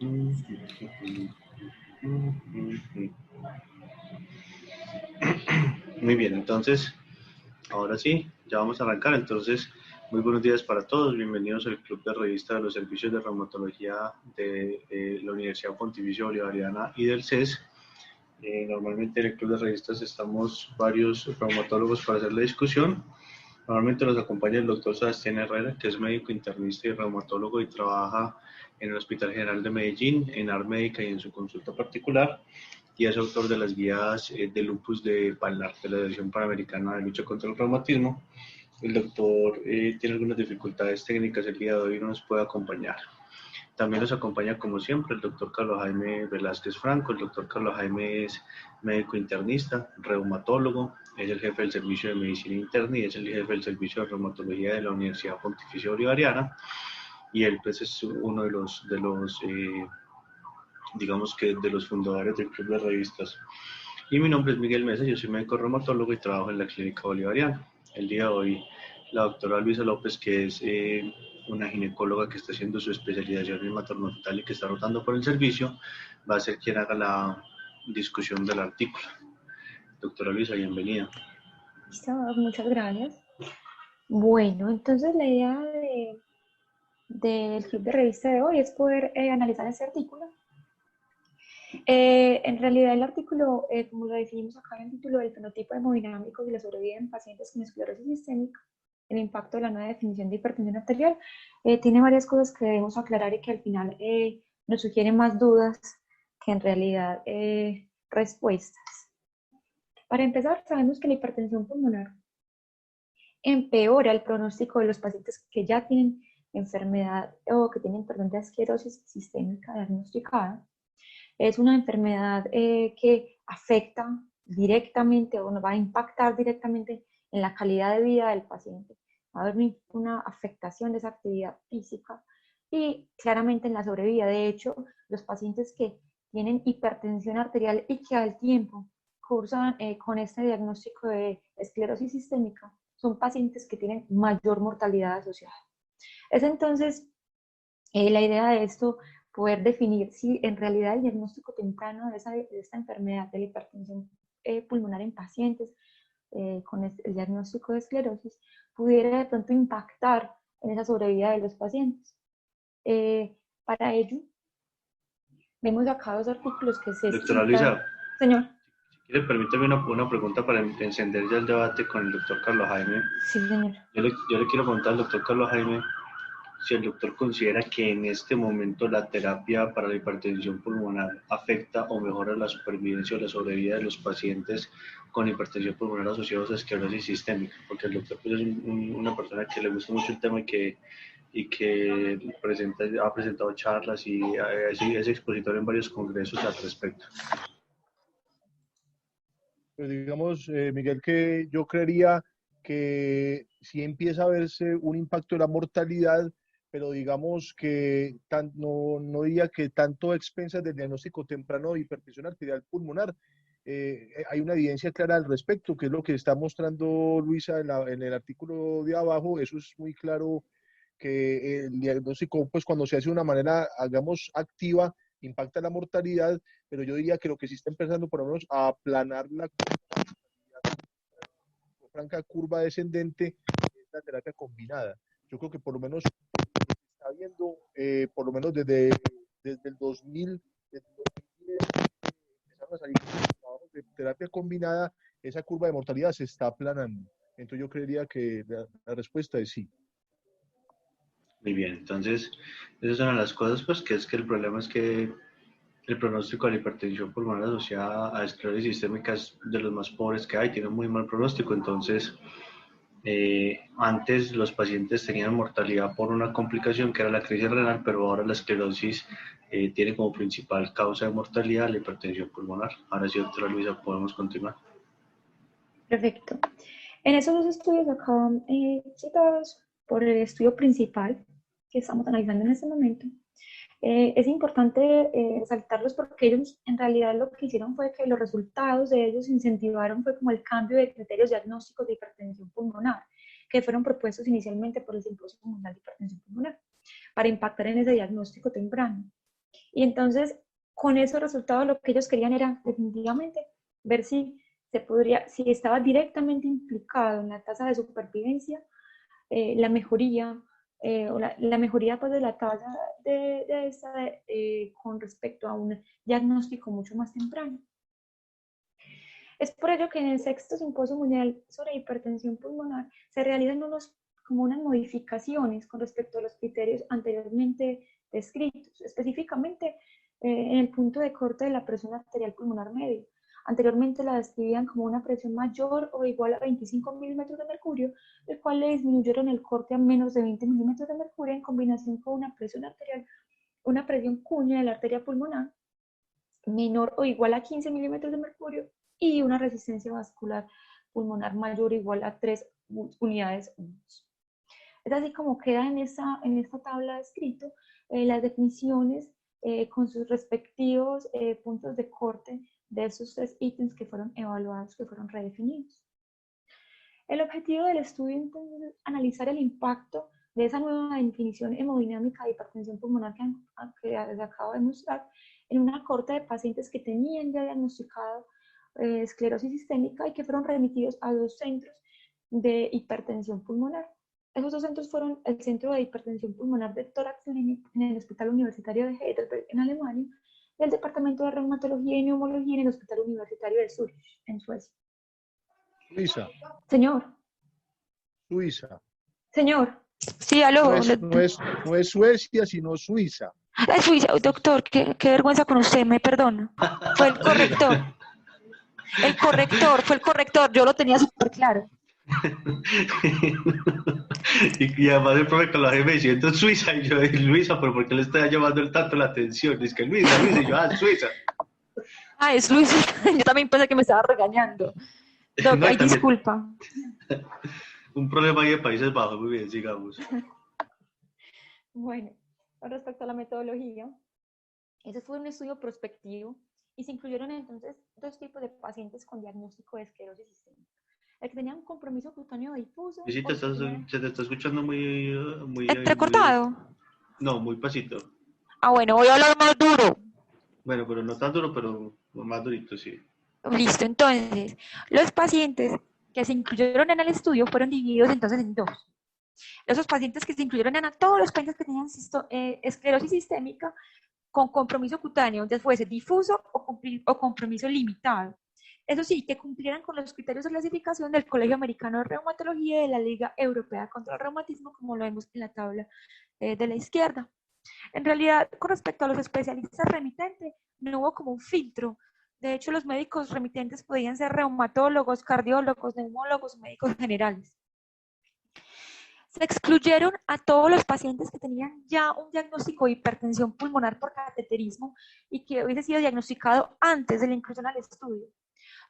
Muy bien, entonces, ahora sí, ya vamos a arrancar. Entonces, muy buenos días para todos. Bienvenidos al Club de Revista de los Servicios de Reumatología de la Universidad Pontificia Bolivariana y del CES. Normalmente en el Club de Revistas estamos varios reumatólogos para hacer la discusión. Normalmente nos acompaña el doctor Sebastián Herrera, que es médico internista y reumatólogo y trabaja en el Hospital General de Medellín, en AR Médica y en su consulta particular, y es autor de las guías de lupus de PALNAR, de la Dirección Panamericana de Lucha contra el Reumatismo. El doctor tiene algunas dificultades técnicas el día de hoy y no nos puede acompañar. También nos acompaña, como siempre, el doctor Carlos Jaime Velázquez Franco. El doctor Carlos Jaime es médico internista, reumatólogo, es el jefe del servicio de medicina interna y es el jefe del servicio de reumatología de la Universidad Pontificia Bolivariana. Y él pues, es uno de los digamos que de los fundadores del Club de Revistas. Y mi nombre es Miguel Mesa, yo soy médico reumatólogo y trabajo en la Clínica Bolivariana. El día de hoy, la doctora Luisa López, que es una ginecóloga que está haciendo su especialización en materno-fetal y que está rotando por el servicio, va a ser quien haga la discusión del artículo. Doctora Luisa, bienvenida. Listo, muchas gracias. Bueno, entonces la idea del club de revista de hoy es poder analizar este artículo. En realidad el artículo, como lo definimos acá en el título, del fenotipo hemodinámico y la sobrevida en pacientes con esclerosis sistémica, el impacto de la nueva definición de hipertensión arterial, tiene varias cosas que debemos aclarar y que al final nos sugieren más dudas que en realidad respuestas. Para empezar, sabemos que la hipertensión pulmonar empeora el pronóstico de los pacientes que ya tienen enfermedad o que tienen, perdón, de esclerosis sistémica diagnosticada. Es una enfermedad que afecta directamente o nos va a impactar directamente en la calidad de vida del paciente. Va a haber una afectación de esa actividad física y claramente en la sobrevida. De hecho, los pacientes que tienen hipertensión arterial y que al tiempo cursan con este diagnóstico de esclerosis sistémica son pacientes que tienen mayor mortalidad asociada. Es entonces la idea de esto poder definir si en realidad el diagnóstico temprano de esta enfermedad de la hipertensión pulmonar en pacientes con el diagnóstico de esclerosis pudiera de pronto impactar en esa sobrevida de los pacientes. Para ello, vemos acá dos artículos que se Doctora citan. Luisa, Señor. si quiere, permítame una pregunta para encender ya el debate con el doctor Carlos Jaime. Sí, señor. Yo le quiero preguntar al doctor Carlos Jaime si el doctor considera que en este momento la terapia para la hipertensión pulmonar afecta o mejora la supervivencia o la sobrevida de los pacientes con hipertensión pulmonar asociados a esclerosis sistémica, porque el doctor pues, es una persona que le gusta mucho el tema y que ha presentado charlas y es expositor en varios congresos al respecto. Pues digamos, Miguel, que yo creería que sí empieza a verse un impacto de la mortalidad, pero digamos que no diría que tanto a expensas del diagnóstico temprano de hipertensión arterial pulmonar. Hay una evidencia clara al respecto, que es lo que está mostrando Luisa en el artículo de abajo. Eso es muy claro, que el diagnóstico, pues cuando se hace de una manera, hagamos, activa, impacta la mortalidad, pero yo diría que lo que sí está empezando por lo menos a aplanar la franca curva descendente es la terapia combinada. Yo creo que por lo menos está viendo, por lo menos desde el 2000, empezaron a salir trabajos de terapia combinada, esa curva de mortalidad se está aplanando. Entonces yo creería que la respuesta es sí. Muy bien, entonces esas son las cosas, pues que es que el problema es que el pronóstico de la hipertensión pulmonar asociada a esclerosis sistémica es de los más pobres que hay, tiene un muy mal pronóstico. Entonces, antes los pacientes tenían mortalidad por una complicación que era la crisis renal, pero ahora la esclerosis tiene como principal causa de mortalidad la hipertensión pulmonar. Ahora sí, doctora Luisa, podemos continuar. Perfecto. En esos dos estudios acá citados por el estudio principal que estamos analizando en este momento, es importante resaltarlos porque ellos en realidad lo que hicieron fue que los resultados de ellos incentivaron fue como el cambio de criterios diagnósticos de hipertensión pulmonar que fueron propuestos inicialmente por el Simposio Mundial de Hipertensión Pulmonar para impactar en ese diagnóstico temprano. Y entonces, con esos resultados, lo que ellos querían era definitivamente ver si si estaba directamente implicado en la tasa de supervivencia, la mejoría, la mejoría pues, de la tasa de esta con respecto a un diagnóstico mucho más temprano. Es por ello que en el sexto simposio mundial sobre hipertensión pulmonar se realizan como unas modificaciones con respecto a los criterios anteriormente descritos, específicamente en el punto de corte de la presión arterial pulmonar media. Anteriormente la describían como una presión mayor o igual a 25 milímetros de mercurio, el cual le disminuyeron el corte a menos de 20 milímetros de mercurio en combinación con una presión arterial, una presión cuña de la arteria pulmonar menor o igual a 15 milímetros de mercurio y una resistencia vascular pulmonar mayor o igual a 3 unidades. Es así como queda en esta tabla escrito las definiciones con sus respectivos puntos de corte de esos 3 ítems que fueron evaluados, que fueron redefinidos. El objetivo del estudio entonces es analizar el impacto de esa nueva definición hemodinámica de hipertensión pulmonar que les acabo de mostrar en una corte de pacientes que tenían ya diagnosticado esclerosis sistémica y que fueron remitidos a 2 centros de hipertensión pulmonar. Esos 2 centros fueron el Centro de Hipertensión Pulmonar de Thorax-Klinik en el Hospital Universitario de Heidelberg en Alemania y el Departamento de Reumatología y Neumología en el Hospital Universitario de Zurich en Suecia. Suiza. Señor. Suiza. Señor. Sí, aló. No es Suecia, sino Suiza. Es Suiza, doctor, qué vergüenza con usted, me perdona. Fue el corrector. Fue el corrector, yo lo tenía súper claro. y además el profe con la G me diciendo Suiza, y yo, Luisa, pero ¿por qué le está llamando tanto la atención? Es que Luisa, y yo, Suiza. Es Luisa, yo también pensé que me estaba regañando. Doc, ay, disculpa. Un problema ahí de Países Bajos, muy bien, sigamos. Bueno, con respecto a la metodología, ese fue un estudio prospectivo y se incluyeron entonces 2 tipos de pacientes con diagnóstico de esclerosis sistémica. El que tenía un compromiso cutáneo difuso. Y sí, se te está escuchando muy ¿Entrecortado? No, muy pasito. Ah, bueno, voy a hablar más duro. Bueno, pero no tan duro, pero más durito, sí. Listo, entonces, los pacientes que se incluyeron en el estudio fueron divididos entonces en 2. Esos pacientes que se incluyeron eran todos los pacientes que tenían esclerosis sistémica con compromiso cutáneo, ya fuese difuso o compromiso limitado. Eso sí, que cumplieran con los criterios de clasificación del Colegio Americano de Reumatología y de la Liga Europea contra el Reumatismo, como lo vemos en la tabla de la izquierda. En realidad, con respecto a los especialistas remitentes, no hubo como un filtro. De hecho, los médicos remitentes podían ser reumatólogos, cardiólogos, neumólogos, médicos generales. Se excluyeron a todos los pacientes que tenían ya un diagnóstico de hipertensión pulmonar por cateterismo y que hubiese sido diagnosticado antes de la inclusión al estudio.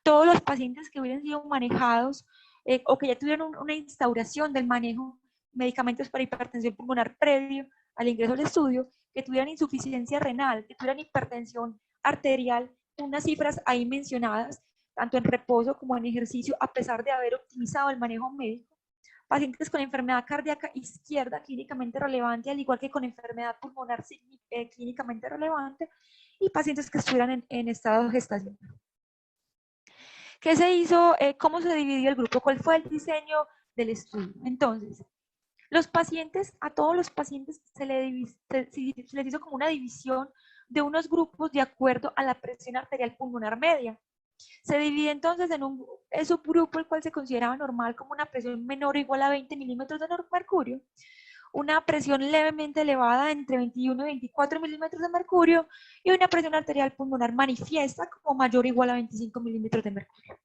Todos los pacientes que hubieran sido manejados o que ya tuvieron una instauración del manejo de medicamentos para hipertensión pulmonar previo al ingreso al estudio, que tuvieran insuficiencia renal, que tuvieran hipertensión arterial, unas cifras ahí mencionadas, tanto en reposo como en ejercicio, a pesar de haber optimizado el manejo médico. Pacientes con enfermedad cardíaca izquierda clínicamente relevante, al igual que con enfermedad pulmonar clínicamente relevante, y pacientes que estuvieran en estado gestacional. ¿Qué se hizo? ¿Cómo se dividió el grupo? ¿Cuál fue el diseño del estudio? Entonces, a todos los pacientes se les hizo como una división de unos grupos de acuerdo a la presión arterial pulmonar media. Se divide entonces en un subgrupo el cual se consideraba normal como una presión menor o igual a 20 milímetros de mercurio, una presión levemente elevada entre 21 y 24 milímetros de mercurio y una presión arterial pulmonar manifiesta como mayor o igual a 25 milímetros de mercurio.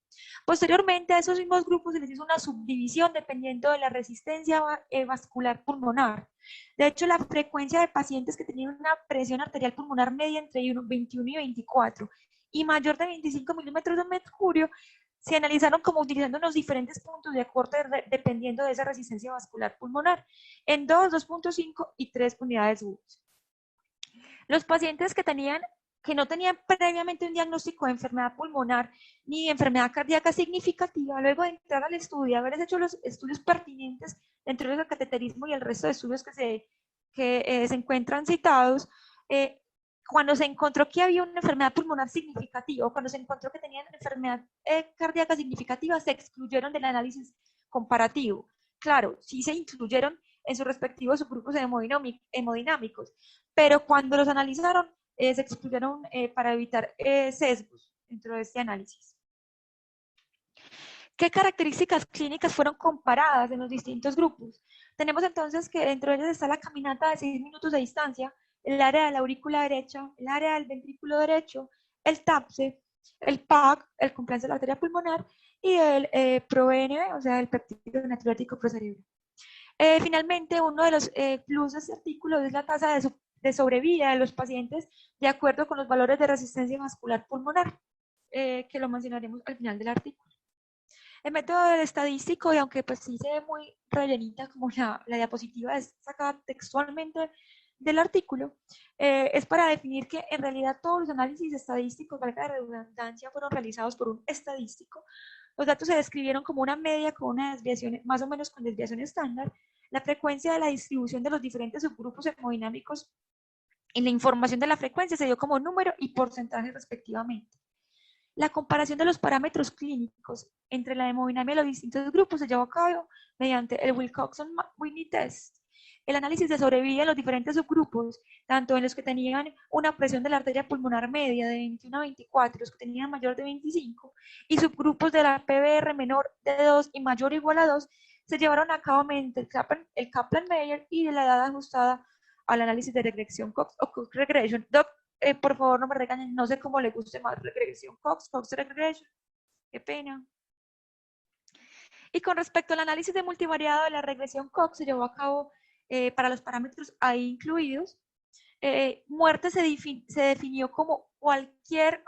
Posteriormente a esos mismos grupos se les hizo una subdivisión dependiendo de la resistencia vascular pulmonar. De hecho, la frecuencia de pacientes que tenían una presión arterial pulmonar media entre 21 y 24 y mayor de 25 milímetros de mercurio se analizaron como utilizando unos diferentes puntos de corte dependiendo de esa resistencia vascular pulmonar, en 2, 2.5 y 3 unidades Wood. Los pacientes que no tenían previamente un diagnóstico de enfermedad pulmonar ni de enfermedad cardíaca significativa, luego de entrar al estudio, haber hecho los estudios pertinentes dentro del cateterismo y el resto de estudios que se encuentran citados, cuando se encontró que había una enfermedad pulmonar significativa, o cuando se encontró que tenían enfermedad cardíaca significativa, se excluyeron del análisis comparativo. Claro, sí se incluyeron en sus respectivos subgrupos hemodinámicos, pero cuando los analizaron, se excluyeron para evitar sesgos dentro de este análisis. ¿Qué características clínicas fueron comparadas en los distintos grupos? Tenemos entonces que dentro de ellas está la caminata de 6 minutos de distancia, el área de la aurícula derecha, el área del ventrículo derecho, el TAPSE, el PAC, el compliance de la arteria pulmonar y el ProNB, o sea, el péptido natriurético procerebral. Finalmente, uno de los plus de este artículo es la tasa de sobrevida de los pacientes de acuerdo con los valores de resistencia vascular pulmonar, que lo mencionaremos al final del artículo. El método del estadístico, y aunque pues sí se ve muy rellenita como la diapositiva es sacada textualmente del artículo, es para definir que en realidad todos los análisis estadísticos, valga la redundancia, fueron realizados por un estadístico. Los datos se describieron como una media con una desviación, más o menos con desviación estándar. La frecuencia de la distribución de los diferentes subgrupos hemodinámicos en la información de la frecuencia se dio como número y porcentaje respectivamente. La comparación de los parámetros clínicos entre la hemodinamia de los distintos grupos se llevó a cabo mediante el Wilcoxon-Whitney test. El análisis de sobrevida en los diferentes subgrupos, tanto en los que tenían una presión de la arteria pulmonar media de 21 a 24, los que tenían mayor de 25, y subgrupos de la PVR menor de 2 y mayor o igual a 2, se llevaron a cabo mediante el Kaplan-Meier y de la edad ajustada al análisis de regresión Cox o Cox Regression. Por favor, no me regañen, no sé cómo le guste más regresión Cox Regression. Qué pena. Y con respecto al análisis de multivariado de la regresión Cox, se llevó a cabo para los parámetros ahí incluidos. Muerte se definió como cualquier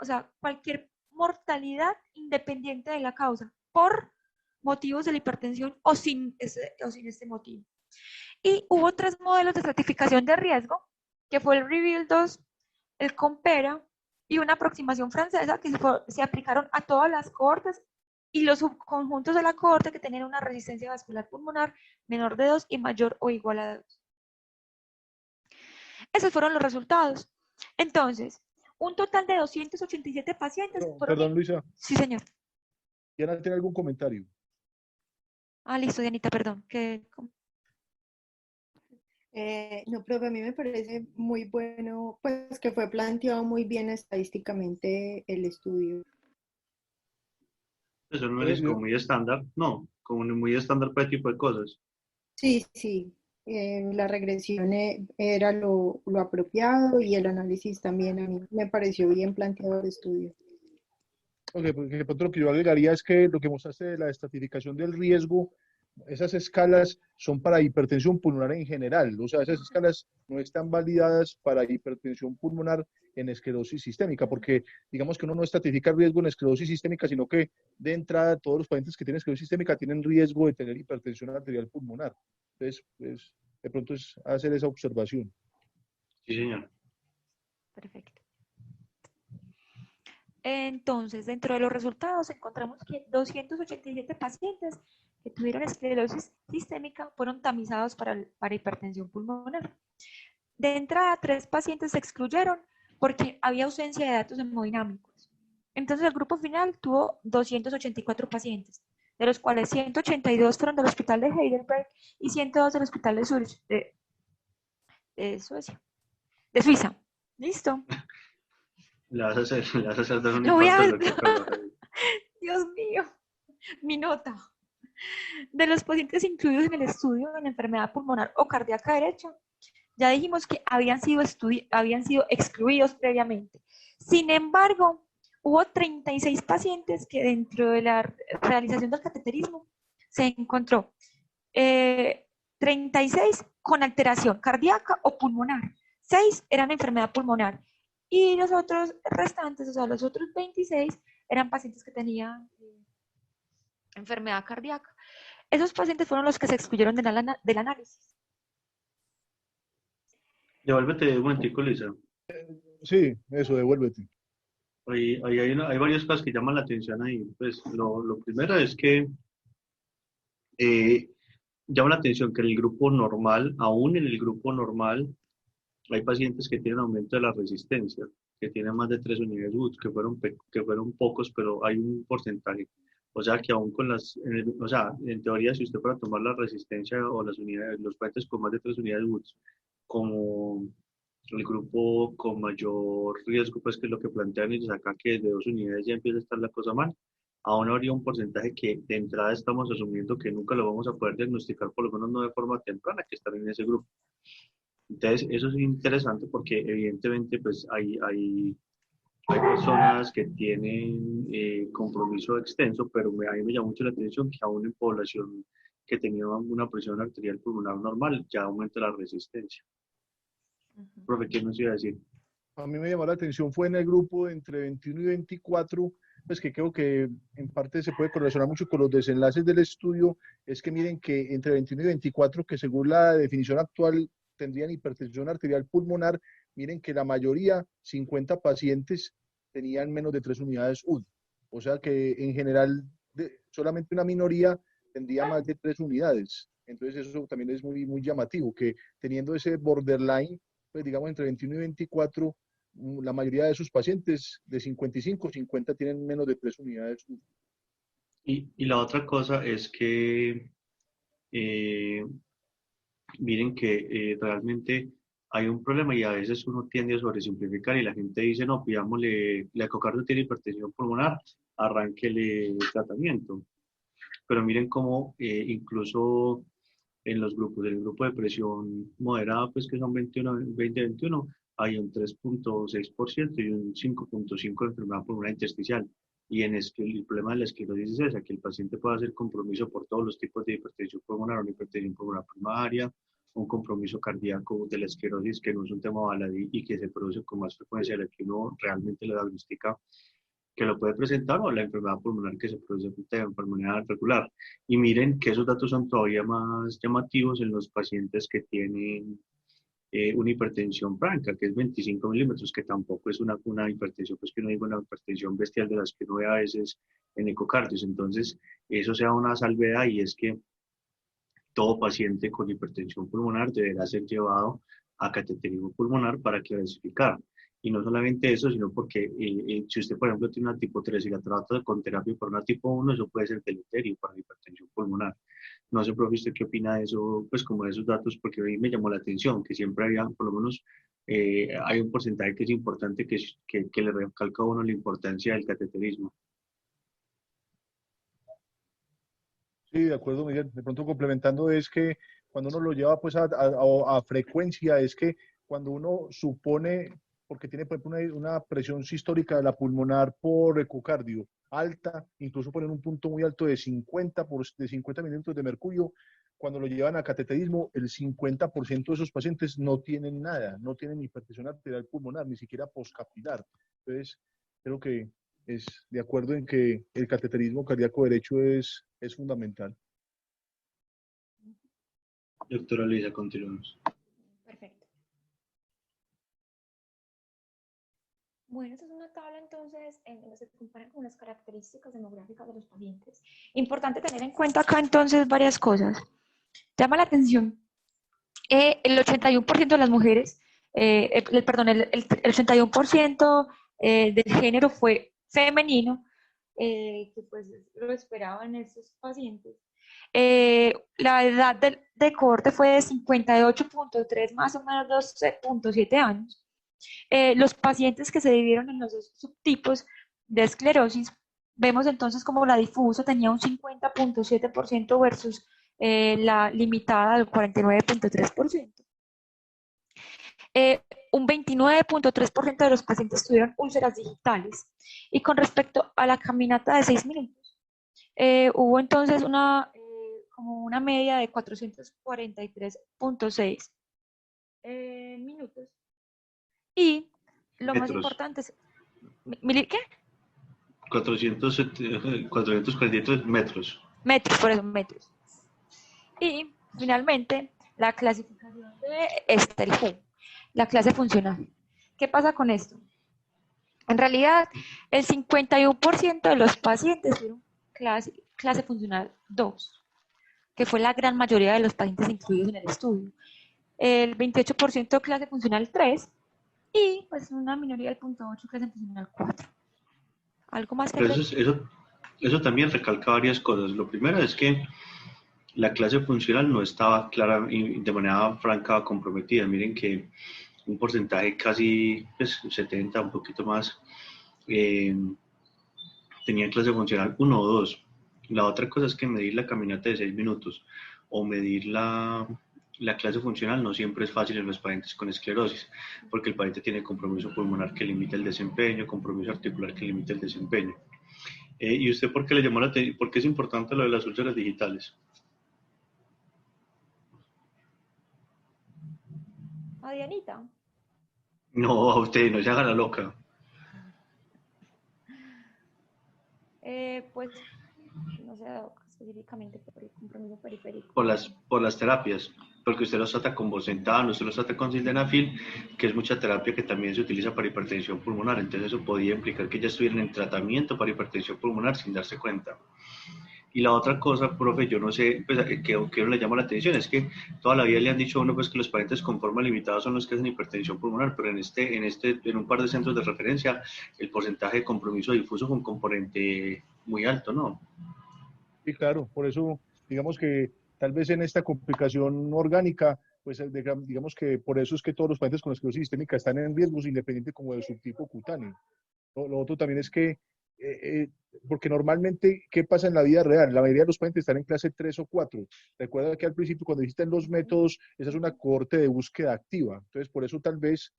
mortalidad independiente de la causa, por motivos de la hipertensión o sin este motivo. Y hubo 3 modelos de estratificación de riesgo, que fue el REVEAL 2, el COMPERA y una aproximación francesa que se aplicaron a todas las cohortes y los subconjuntos de la cohorte que tenían una resistencia vascular pulmonar menor de 2 y mayor o igual a 2. Esos fueron los resultados. Entonces, un total de 287 pacientes. Perdón, Luisa. Sí, señor. ¿Diana tiene algún comentario? Listo, Dianita, perdón. No, profe, a mí me parece muy bueno, pues que fue planteado muy bien estadísticamente el estudio. Eso no es como muy estándar, no, como muy estándar para este tipo de cosas. Sí, sí, la regresión era lo apropiado y el análisis también a mí me pareció bien planteado el estudio. Ok, porque lo que yo agregaría es que lo que mostraste de la estratificación del riesgo, esas escalas son para hipertensión pulmonar en general, o sea, esas escalas no están validadas para hipertensión pulmonar en esclerosis sistémica, porque digamos que uno no estratifica el riesgo en esclerosis sistémica, sino que de entrada todos los pacientes que tienen esclerosis sistémica tienen riesgo de tener hipertensión arterial pulmonar. Entonces, pues, de pronto es hacer esa observación. Sí, señor. Perfecto. Entonces, dentro de los resultados encontramos que 287 pacientes que tuvieron esclerosis sistémica fueron tamizados para hipertensión pulmonar. De entrada, 3 pacientes se excluyeron porque había ausencia de datos hemodinámicos. Entonces, el grupo final tuvo 284 pacientes, de los cuales 182 fueron del hospital de Heidelberg y 102 del hospital de Zurich, de Suiza. ¿Listo? Le vas a hacer dar un Lo voy a infarto ver. de lo que Dios mío, mi nota. De los pacientes incluidos en el estudio en enfermedad pulmonar o cardíaca derecha, ya dijimos que habían sido excluidos previamente. Sin embargo, hubo 36 pacientes que dentro de la realización del cateterismo se encontró 36 con alteración cardíaca o pulmonar, 6 eran enfermedad pulmonar y los otros restantes, o sea, los otros 26 eran pacientes que tenían enfermedad cardíaca. Esos pacientes fueron los que se excluyeron del análisis. Devuélvete un momentico, Lisa. Sí, eso, devuélvete. Hay varias cosas que llaman la atención ahí. Pues lo primero es que llama la atención que en el grupo normal, aún en el grupo normal, hay pacientes que tienen aumento de la resistencia, que tienen más de 3 unidades UTS, que fueron pocos, pero hay un porcentaje. O sea que aún con o sea, en teoría, si usted para tomar la resistencia o las unidades, los pacientes con más de 3 unidades UTS, como el grupo con mayor riesgo, pues que es lo que plantean ellos acá, que desde 2 unidades ya empieza a estar la cosa mal, aún habría un porcentaje que de entrada estamos asumiendo que nunca lo vamos a poder diagnosticar, por lo menos no de forma temprana, que están en ese grupo. Entonces, eso es interesante porque evidentemente pues hay personas que tienen compromiso extenso, pero a mí me llama mucho la atención que aún en población que tenía una presión arterial pulmonar normal, ya aumenta la resistencia. Profe, ¿qué nos iba a decir? A mí me llamó la atención fue en el grupo entre 21 y 24, pues que creo que en parte se puede correlacionar mucho con los desenlaces del estudio, es que miren que entre 21 y 24, que según la definición actual tendrían hipertensión arterial pulmonar, miren que la mayoría, 50 pacientes, tenían menos de 3 unidades UD. O sea que en general solamente una minoría tendría más de 3 unidades. Entonces eso también es muy, muy llamativo, que teniendo ese borderline, pues digamos entre 21 y 24, la mayoría de sus pacientes de 55 o 50 tienen menos de 3 unidades. Y la otra cosa es que eh, miren que realmente hay un problema y a veces uno tiende a sobresimplificar y la gente dice, no, pidámosle, la ecocardio tiene hipertensión pulmonar, arránquele tratamiento. Pero miren cómo incluso en los grupos, en el grupo de presión moderada, pues que son 20-21, hay un 3,6% y un 5,5% de enfermedad pulmonar intersticial. Y el problema de la esclerosis es esa, que el paciente puede hacer compromiso por todos los tipos de hipertensión pulmonar, una hipertensión pulmonar primaria, un compromiso cardíaco de la esclerosis que no es un tema baladí y que se produce con más frecuencia de la que uno realmente lo diagnostica que lo puede presentar o la enfermedad pulmonar que se produce de enfermedad regular. Y miren que esos datos son todavía más llamativos en los pacientes que tienen una hipertensión franca, que es 25 milímetros, que tampoco es una hipertensión, pues que no digo una hipertensión bestial de las que uno ve a veces en ecocardios. Entonces, eso sea una salvedad y es que todo paciente con hipertensión pulmonar deberá ser llevado a cateterismo pulmonar para clasificar. Y no solamente eso, sino porque si usted, por ejemplo, tiene una tipo 3 y la trata con terapia para una tipo 1, eso puede ser deleterio para la hipertensión pulmonar. No sé, profe, ¿usted qué opina de eso? Pues como de esos datos, porque a mí me llamó la atención que siempre había, por lo menos, hay un porcentaje que es importante que le recalca a uno la importancia del cateterismo. Sí, de acuerdo, Miguel. De pronto complementando es que cuando uno lo lleva pues a frecuencia, es que cuando uno supone, porque tiene por ejemplo una presión sistólica de la pulmonar por ecocardio alta, incluso poner un punto muy alto de 50 milímetros de mercurio, cuando lo llevan a cateterismo, el 50% de esos pacientes no tienen nada, no tienen hipertensión arterial pulmonar, ni siquiera poscapilar. Entonces, creo que es de acuerdo en que el cateterismo cardíaco derecho es fundamental. Doctora Luisa, continuamos. Perfecto. Bueno, esta es una tabla entonces en donde se comparan con las características demográficas de los pacientes. Importante tener en cuenta acá entonces varias cosas. Llama la atención el 81% de las mujeres, perdón, el 81% del género fue femenino, que pues lo esperaban estos pacientes. La edad de cohorte fue de 58.3 más o menos 12.7 años. Los pacientes que se dividieron en los dos subtipos de esclerosis, vemos entonces como la difusa tenía un 50.7% versus la limitada del 49.3%. Un 29.3% de los pacientes tuvieron úlceras digitales. Y con respecto a la caminata de 6 minutos, hubo entonces como una media de 443.6 minutos. Y lo más importante es... ¿Qué? 443 metros. Metros, por eso, metros. Y finalmente, la clasificación de Esterhus, la clase funcional. ¿Qué pasa con esto? En realidad, el 51% de los pacientes tuvieron clase funcional 2, que fue la gran mayoría de los pacientes incluidos en el estudio. el 28% clase funcional 3 y pues una minoría del 0.8 clase funcional 4. ¿Algo más que Pero agregar? eso también recalca varias cosas. Lo primero es que la clase funcional no estaba clara y de manera franca comprometida. Miren que un porcentaje casi pues, 70, un poquito más, eh, tenía clase funcional 1 o 2. La otra cosa es que medir la caminata de 6 minutos o medir la clase funcional no siempre es fácil en los pacientes con esclerosis, porque el paciente tiene compromiso pulmonar que limita el desempeño, compromiso articular que limita el desempeño. ¿Y usted por qué le llamó la atención? ¿Por qué es importante lo de las úlceras digitales? A Dianita. No, a usted, no se haga la loca. Pues no sé específicamente por el compromiso periférico. Por las terapias, porque usted los trata con Bosentan, usted los trata con sildenafil, que es mucha terapia que también se utiliza para hipertensión pulmonar, entonces eso podía implicar que ya estuvieran en tratamiento para hipertensión pulmonar sin darse cuenta. Y la otra cosa, profe, yo no sé, pues, que a uno le llama la atención, es que toda la vida le han dicho a uno pues, que los pacientes con forma limitada son los que hacen hipertensión pulmonar, pero en un par de centros de referencia, el porcentaje de compromiso difuso fue un componente muy alto, ¿no? Sí, claro, por eso, digamos que tal vez en esta complicación orgánica, pues digamos que por eso es que todos los pacientes con esclerosis sistémica están en riesgos independiente como del subtipo cutáneo. Lo otro también es que, eh, porque normalmente, ¿qué pasa en la vida real? La mayoría de los pacientes están en clase 3 o 4. Recuerda que al principio, cuando existen los métodos, esa es una cohorte de búsqueda activa. Entonces, por eso tal vez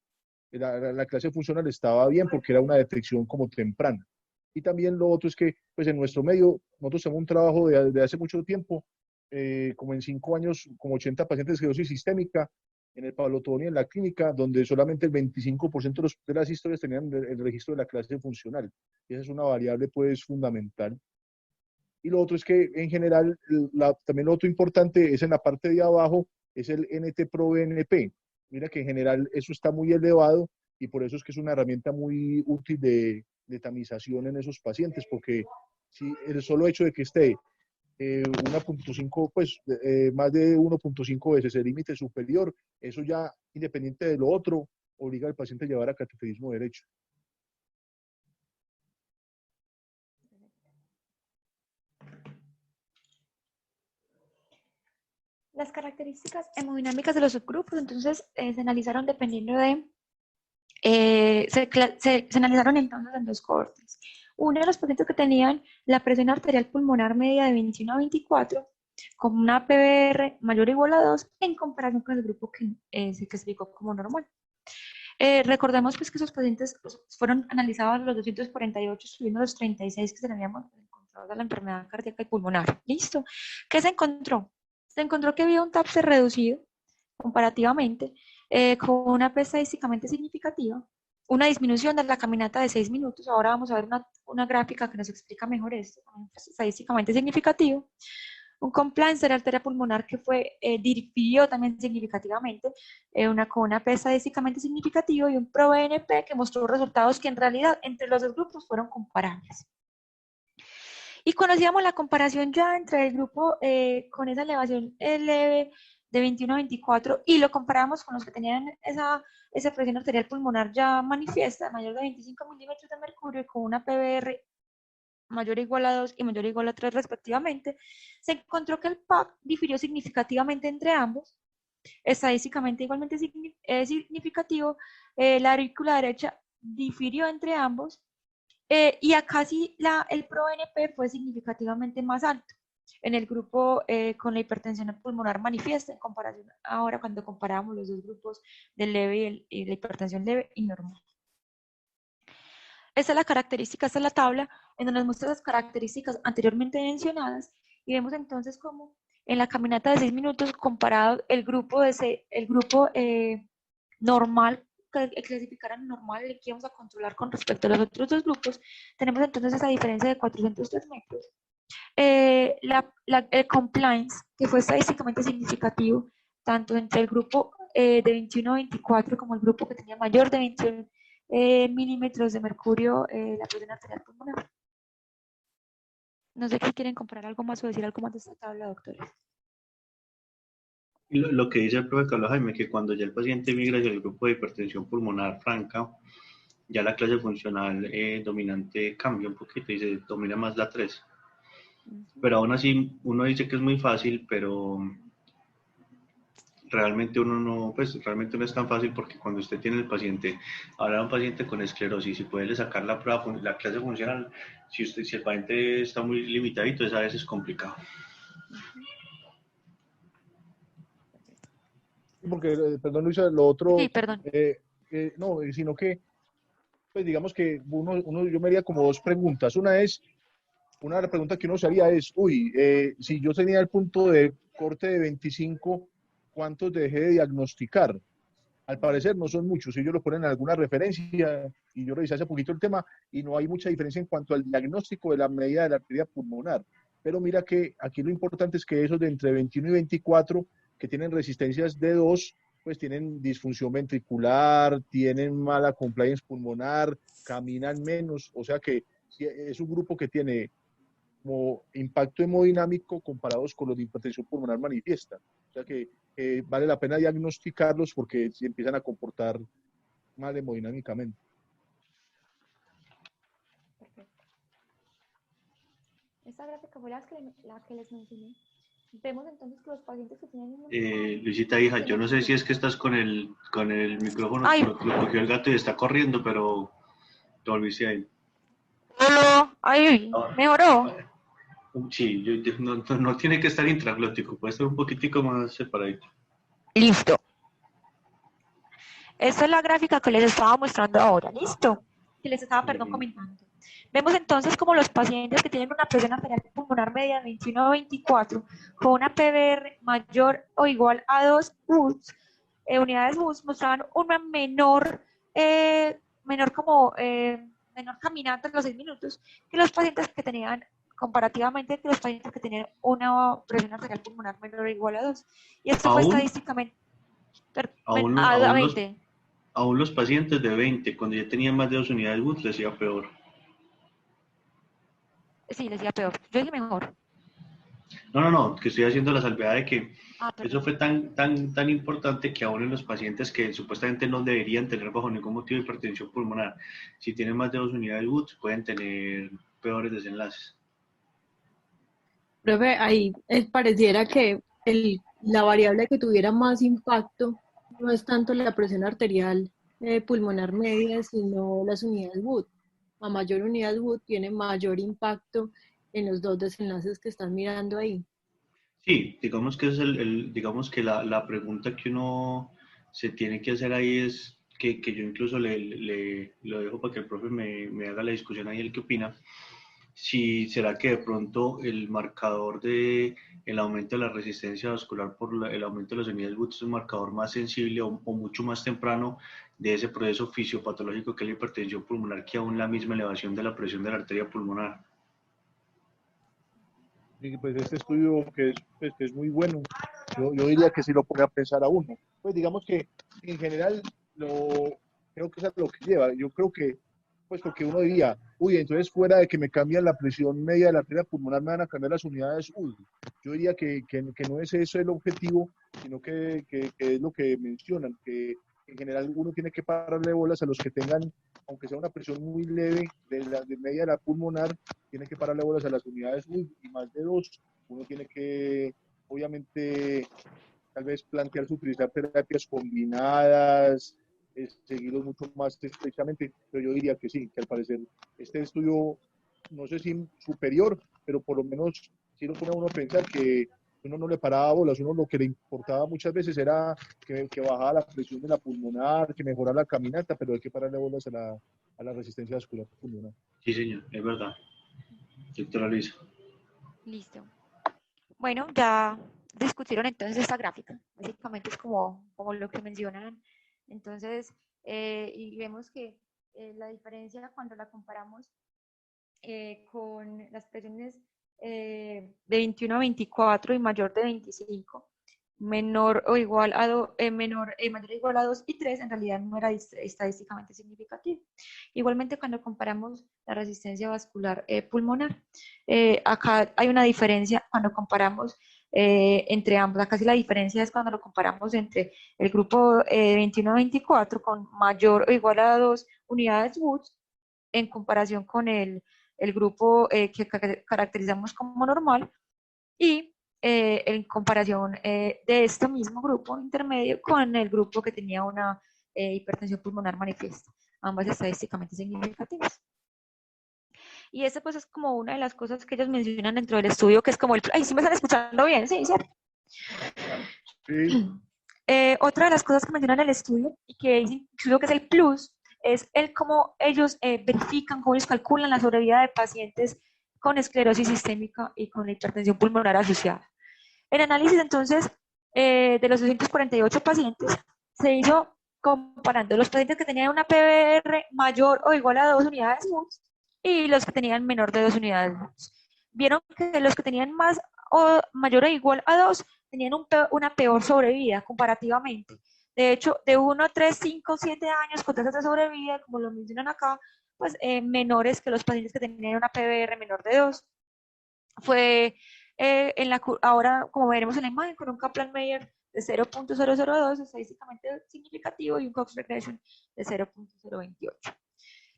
la clase funcional estaba bien, porque era una detección como temprana. Y también lo otro es que, pues en nuestro medio, nosotros tenemos un trabajo de hace mucho tiempo, como en 5 años, como 80 pacientes de esclerosis sistémica, en el Pablo Tobón en la clínica, donde solamente el 25% de las historias tenían el registro de la clase funcional. Y esa es una variable, pues, fundamental. Y lo otro es que, en general, también lo otro importante es en la parte de abajo, es el NT-proBNP. Mira que en general eso está muy elevado y por eso es que es una herramienta muy útil de tamización en esos pacientes, porque si el solo hecho de que esté 1.5, pues más de 1.5 veces el límite superior, eso ya, independiente de lo otro, obliga al paciente a llevar a cateterismo derecho. Las características hemodinámicas de los subgrupos, entonces, se analizaron dependiendo de, se analizaron entonces en 2 cohortes. Uno de los pacientes que tenían la presión arterial pulmonar media de 21 a 24, con una PVR mayor o igual a 2, en comparación con el grupo que se clasificó como normal. Recordemos pues que esos pacientes pues, fueron analizados los 248, excluyendo los 36 que se habíamos encontrado de la enfermedad cardíaca y pulmonar. ¿Listo? ¿Qué se encontró? Se encontró que había un TAPSE reducido comparativamente, con una P estadísticamente significativa, una disminución de la caminata de 6 minutos. Ahora vamos a ver una gráfica que nos explica mejor esto, estadísticamente significativo. Un compliance de la arteria pulmonar que difirió también significativamente, con una P estadísticamente significativo y un ProBNP que mostró resultados que en realidad entre los 2 grupos fueron comparables. Y conocíamos la comparación ya entre el grupo con esa elevación leve de 21 a 24 y lo comparamos con los que tenían esa presión arterial pulmonar ya manifiesta, mayor de 25 milímetros de mercurio, con una PVR mayor o igual a 2 y mayor o igual a 3 respectivamente. Se encontró que el PAC difirió significativamente entre ambos, estadísticamente igualmente significativo. La aurícula derecha difirió entre ambos, y acá sí el ProBNP fue significativamente más alto en el grupo con la hipertensión pulmonar manifiesta, en comparación ahora cuando comparamos los 2 grupos del leve y la hipertensión leve y normal. Esta es la característica, esta es la tabla en donde nos muestra las características anteriormente mencionadas y vemos entonces cómo en la caminata de 6 minutos comparado el grupo normal, que clasificaran normal, el que íbamos a controlar con respecto a los otros 2 grupos, tenemos entonces esa diferencia de 403 metros. El compliance, que fue estadísticamente significativo, tanto entre el grupo de 21 a 24 como el grupo que tenía mayor de 21 milímetros de mercurio, la presión arterial pulmonar. No sé si quieren comparar algo más o decir algo más de esta tabla, doctores. Y lo que dice el profe Carlos Jaime, que cuando ya el paciente migra hacia el grupo de hipertensión pulmonar franca, ya la clase funcional dominante cambia un poquito y se domina más la 3. Pero aún así, uno dice que es muy fácil, pero realmente uno no, pues realmente no es tan fácil porque cuando usted tiene el paciente, ahora un paciente con esclerosis y puede sacar la prueba, la clase funcional, si el paciente está muy limitadito, es a veces complicado. Porque, perdón Luisa, lo Sí, otro, perdón. no, sino que, pues digamos que yo me haría como dos preguntas. Una de las preguntas que uno se haría es, uy, si yo tenía el punto de corte de 25, ¿cuántos dejé de diagnosticar? Al parecer no son muchos, ellos lo ponen en alguna referencia y yo revisé hace poquito el tema y no hay mucha diferencia en cuanto al diagnóstico de la medida de la arteria pulmonar. Pero mira que aquí lo importante es que esos de entre 21 y 24 que tienen resistencias D2, pues tienen disfunción ventricular, tienen mala compliance pulmonar, caminan menos, o sea que es un grupo que tiene como impacto hemodinámico comparados con los de hipertensión pulmonar manifiesta. O sea que vale la pena diagnosticarlos porque se empiezan a comportar mal hemodinámicamente. Perfecto. Esta gráfica fue la que les mencioné. Vemos entonces que los pacientes que tienen un Luisita, hija, yo tienen no sé si es que estás con el micrófono, Ay, lo cogió el gato y está corriendo, pero te volviste ahí. hola, ay, Ahora, mejoró. sí, no tiene que estar intraglótico, puede estar un poquitico más separadito. Listo. Esta es la gráfica que les estaba mostrando ahora. Listo. Que les estaba, perdón, comentando. Vemos entonces como los pacientes que tienen una presión arterial pulmonar media de 21 a 24 con una PVR mayor o igual a 2 UTS, unidades UTS, mostraban una menor caminata en los 6 minutos que los pacientes que tenían comparativamente que los pacientes que tenían una presión arterial pulmonar menor o igual a 2. Y esto fue Aún, estadísticamente aún, a aún, los, 20. aún los pacientes de 20, cuando ya tenían más de 2 unidades Wood, les iba peor. Sí, les decía peor. Yo dije mejor. No, que estoy haciendo la salvedad de que Ah, eso perdón. fue tan importante que aún en los pacientes que supuestamente no deberían tener bajo ningún motivo hipertensión pulmonar, si tienen más de 2 unidades Wood, pueden tener peores desenlaces. Profe, ahí pareciera que la variable que tuviera más impacto no es tanto la presión arterial pulmonar media, sino las unidades Wood. A mayor unidad Wood tiene mayor impacto en los dos desenlaces que están mirando ahí. Sí, digamos que es digamos que la pregunta que uno se tiene que hacer ahí es que yo incluso lo dejo para que el profe me haga la discusión ahí, el que opina. Si será que de pronto el marcador de el aumento de la resistencia vascular por el aumento de las unidades Wood es un marcador más sensible o mucho más temprano de ese proceso fisiopatológico que es la hipertensión pulmonar que aún la misma elevación de la presión de la arteria pulmonar. Y pues este estudio pues, que es muy bueno, yo diría que sí lo pone a pensar a uno. Pues digamos que en general creo que eso es lo que lleva. Yo creo que, pues porque uno diría, uy, entonces fuera de que me cambian la presión media de la arteria pulmonar, me van a cambiar las unidades. Uy, yo diría que no es eso el objetivo, sino que es lo que mencionan, que en general uno tiene que pararle bolas a los que tengan, aunque sea una presión muy leve de media de la pulmonar, tiene que pararle bolas a las unidades y más de dos. Uno tiene que, obviamente, tal vez plantearse utilizar terapias combinadas, seguirlos mucho más estrechamente, pero yo diría que sí, que al parecer este estudio, no sé si superior, pero por lo menos sí lo pone a uno a pensar que uno no le paraba bolas, uno lo que le importaba muchas veces era que bajaba la presión de la pulmonar, que mejorara la caminata, pero hay que pararle bolas a la resistencia vascular pulmonar. Sí, señor, es verdad. Doctora Luisa. Listo. Bueno, ya discutieron entonces esta gráfica. Básicamente es como lo que mencionan. Entonces, y vemos que la diferencia cuando la comparamos con las presiones de 21 a 24 y mayor de 25, menor o igual a mayor o igual a 2 y 3, en realidad no era estadísticamente significativo. Igualmente, cuando comparamos la resistencia vascular pulmonar, acá hay una diferencia cuando comparamos entre ambos. Casi la diferencia es cuando lo comparamos entre el grupo 21-24 con mayor o igual a 2 unidades Woods en comparación con el grupo que caracterizamos como normal y en comparación de este mismo grupo intermedio con el grupo que tenía una hipertensión pulmonar manifiesta, ambas estadísticamente significativas. Y esa pues es como una de las cosas que ellos mencionan dentro del estudio, que es como el... Ay, ¿sí me están escuchando bien? Sí, ¿cierto? Sí. Otra de las cosas que mencionan en el estudio, y que creo que es el plus, es el cómo ellos verifican, cómo ellos calculan la sobrevida de pacientes con esclerosis sistémica y con la hipertensión pulmonar asociada. El análisis entonces de los 248 pacientes se hizo comparando los pacientes que tenían una PVR mayor o igual a 2 unidades Woods y los que tenían menor de 2 unidades Woods. Vieron que los que tenían más o mayor o igual a 2 tenían una peor sobrevida comparativamente. De hecho, de 1, 3, 5, 7 años con tasas de sobrevida, como lo mencionan acá, pues menores que los pacientes que tenían una PVR menor de 2. Fue ahora, como veremos en la imagen, con un Kaplan-Meier de 0.002, estadísticamente significativo, y un Cox regression de 0.028.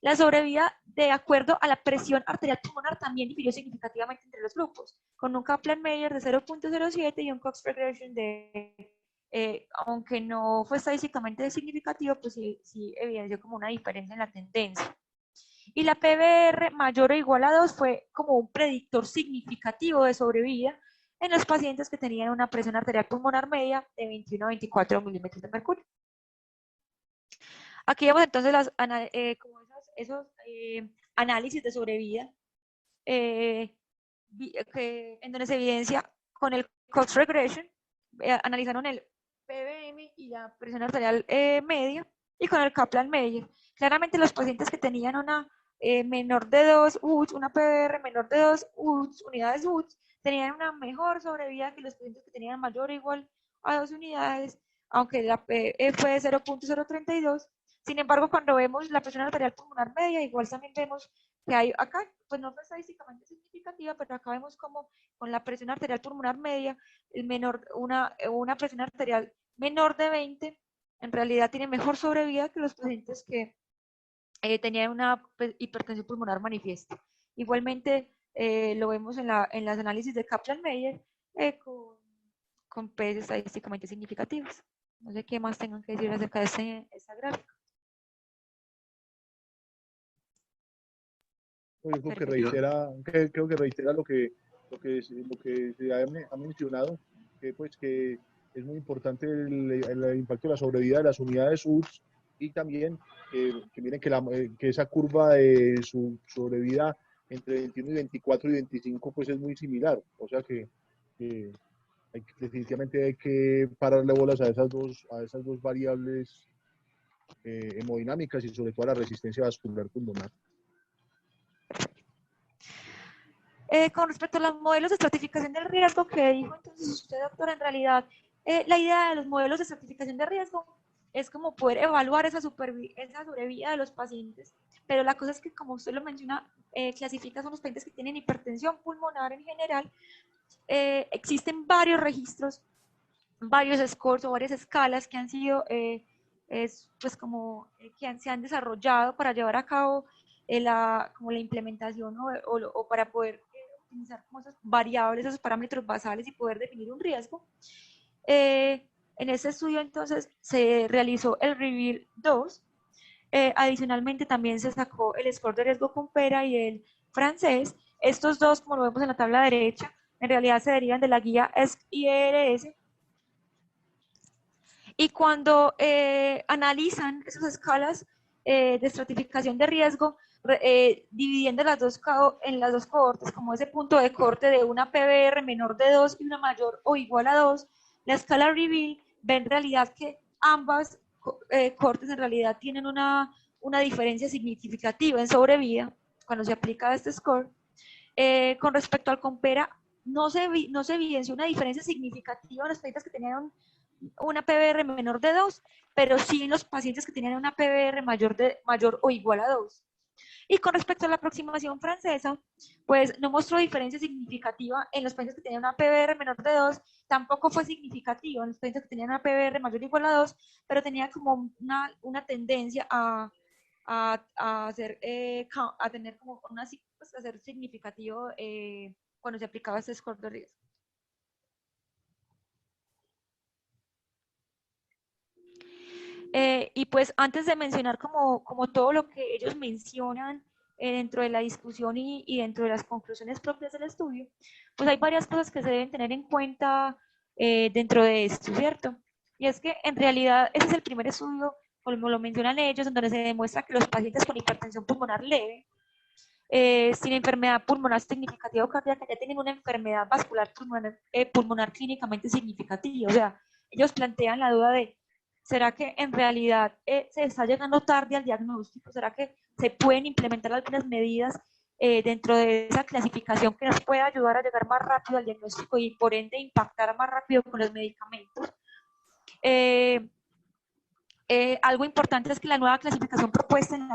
La sobrevida, de acuerdo a la presión arterial pulmonar, también difirió significativamente entre los grupos, con un Kaplan-Meier de 0.07 y un Cox regression de, aunque no fue estadísticamente significativo, pues sí evidenció como una diferencia en la tendencia. Y la PVR mayor o igual a 2 fue como un predictor significativo de sobrevida en los pacientes que tenían una presión arterial pulmonar media de 21 a 24 milímetros de mercurio. Aquí vemos entonces como esos análisis de sobrevida en donde se evidencia con el Cox regression, analizaron el PVM y la presión arterial media, y con el Kaplan-Meier. Claramente los pacientes que tenían una menor de 2 UTS, una PVR menor de 2 UTS, unidades UTS, tenían una mejor sobrevida que los pacientes que tenían mayor o igual a 2 unidades, aunque la PE fue de 0.032. Sin embargo, cuando vemos la presión arterial pulmonar media, igual también vemos que hay acá, pues no fue estadísticamente significativa, pero acá vemos como con la presión arterial pulmonar media, una presión arterial menor de 20, en realidad tiene mejor sobrevida que los pacientes que tenían una hipertensión pulmonar manifiesta. Igualmente, lo vemos en las análisis de Kaplan-Meier con P estadísticamente significativos. No sé qué más tengan que decir acerca de esta gráfica. Yo creo que reitera lo que se ha mencionado, que pues que es muy importante el impacto de la sobrevida de las unidades UTS, y también que miren que esa curva de su sobrevida entre 21 y 24 y 25 pues es muy similar, o sea que definitivamente hay que pararle bolas a esas dos variables hemodinámicas, y sobre todo a la resistencia vascular pulmonar. Con respecto a los modelos de estratificación del riesgo que dijo entonces usted, doctor, en realidad la idea de los modelos de estratificación de riesgo es como poder evaluar esa sobrevida de los pacientes, pero la cosa es que, como usted lo menciona, clasifica son los pacientes que tienen hipertensión pulmonar en general. Existen varios registros, varios scores o varias escalas que han sido pues como se han desarrollado para llevar a cabo como la implementación o para poder utilizar como esas variables, esos parámetros basales y poder definir un riesgo. En este estudio entonces se realizó el REVEAL 2. Adicionalmente también se sacó el score de riesgo Compera y el francés. Estos dos, como lo vemos en la tabla derecha, en realidad se derivan de la guía ESC-IRS. Y cuando analizan esas escalas de estratificación de riesgo, dividiendo en las dos cohortes, como ese punto de corte de una PVR menor de 2 y una mayor o igual a 2, la escala REVEAL ve en realidad que ambas cohortes en realidad tienen una diferencia significativa en sobrevida cuando se aplica este score. Con respecto al Compera, no se evidenció una diferencia significativa en los pacientes que tenían una PVR menor de 2, pero sí en los pacientes que tenían una PVR mayor o igual a 2. Y con respecto a la aproximación francesa, pues no mostró diferencia significativa en los países que tenían una PBR menor de 2, tampoco fue significativo en los países que tenían una PBR mayor o igual a 2, pero tenía como una tendencia a tener como pues, a ser significativo cuando se aplicaba este score de riesgo. Y pues antes de mencionar como todo lo que ellos mencionan dentro de la discusión y dentro de las conclusiones propias del estudio, pues hay varias cosas que se deben tener en cuenta dentro de esto, ¿cierto? Y es que en realidad ese es el primer estudio, como lo mencionan ellos, en donde se demuestra que los pacientes con hipertensión pulmonar leve, sin enfermedad pulmonar significativa o cardíaca, ya tienen una enfermedad vascular pulmonar clínicamente significativa. O sea, ellos plantean la duda de, ¿será que en realidad se está llegando tarde al diagnóstico? ¿Será que se pueden implementar algunas medidas dentro de esa clasificación que nos pueda ayudar a llegar más rápido al diagnóstico y por ende impactar más rápido con los medicamentos? Algo importante es que la nueva clasificación propuesta en